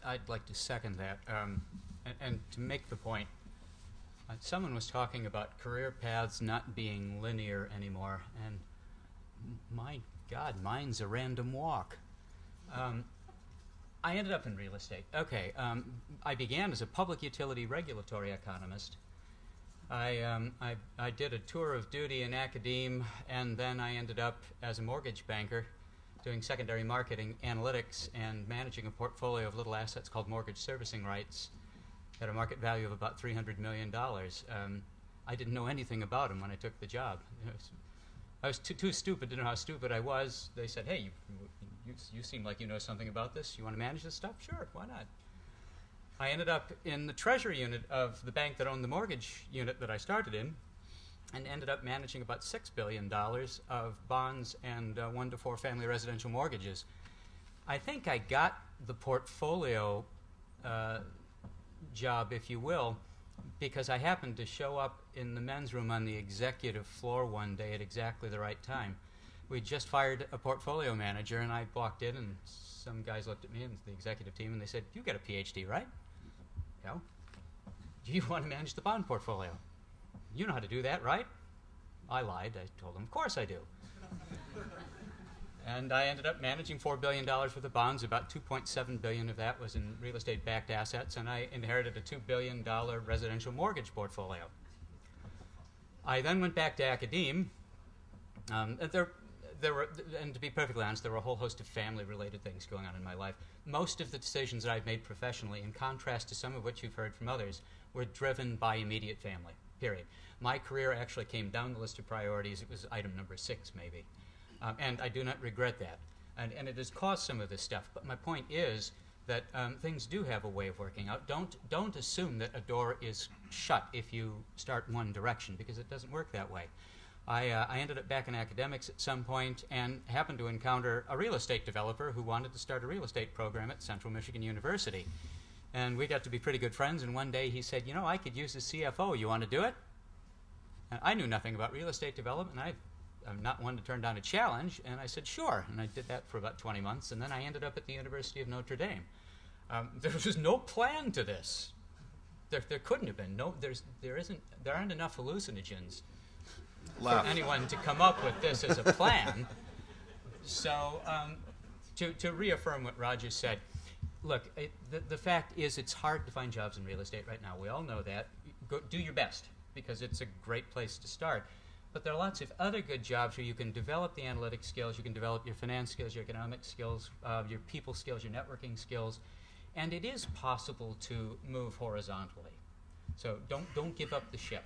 I'd like to second that. And to make the point, someone was talking about career paths not being linear anymore, and my God, mine's a random walk. I ended up in real estate. Okay, I began as a public utility regulatory economist. I did a tour of duty in academe, and then I ended up as a mortgage banker doing secondary marketing, analytics, and managing a portfolio of little assets called mortgage servicing rights at a market value of about $300 million. I didn't know anything about them when I took the job. I was too stupid to know how stupid I was. They said, hey, you seem like you know something about this. You want to manage this stuff? Sure, why not? I ended up in the treasury unit of the bank that owned the mortgage unit that I started in, and ended up managing about $6 billion of bonds and 1 to 4 family residential mortgages. I think I got the portfolio job, if you will, because I happened to show up in the men's room on the executive floor one day at exactly the right time. We just fired a portfolio manager, and I walked in, and some guys looked at me and the executive team, and they said, "You got a PhD, right?" "Yeah." "Do you want to manage the bond portfolio?" "You know how to do that, right?" I lied. I told them, "Of course I do." And I ended up managing $4 billion worth of bonds. About $2.7 billion of that was in real estate-backed assets, and I inherited a $2 billion residential mortgage portfolio. I then went back to academe. There were, and to be perfectly honest, there were a whole host of family-related things going on in my life. Most of the decisions that I've made professionally, in contrast to some of what you've heard from others, were driven by immediate family, period. My career actually came down the list of priorities. It was item number 6, maybe. And I do not regret that. And it has caused some of this stuff. But my point is that things do have a way of working out. Don't assume that a door is shut if you start one direction, because it doesn't work that way. I ended up back in academics at some point and happened to encounter a real estate developer who wanted to start a real estate program at Central Michigan University. And we got to be pretty good friends, and one day he said, "You know, I could use a CFO. You want to do it?" And I knew nothing about real estate development, and I'm not one to turn down a challenge, and I said, "Sure." And I did that for about 20 months, and then I ended up at the University of Notre Dame. There was no plan to this. There couldn't have been. There aren't enough hallucinogens for anyone to come up with this as a plan. So to reaffirm what Roger said, look, the fact is it's hard to find jobs in real estate right now. We all know that. Do your best, because it's a great place to start. But there are lots of other good jobs where you can develop the analytic skills, you can develop your finance skills, your economic skills, your people skills, your networking skills, and it is possible to move horizontally. So don't give up the ship.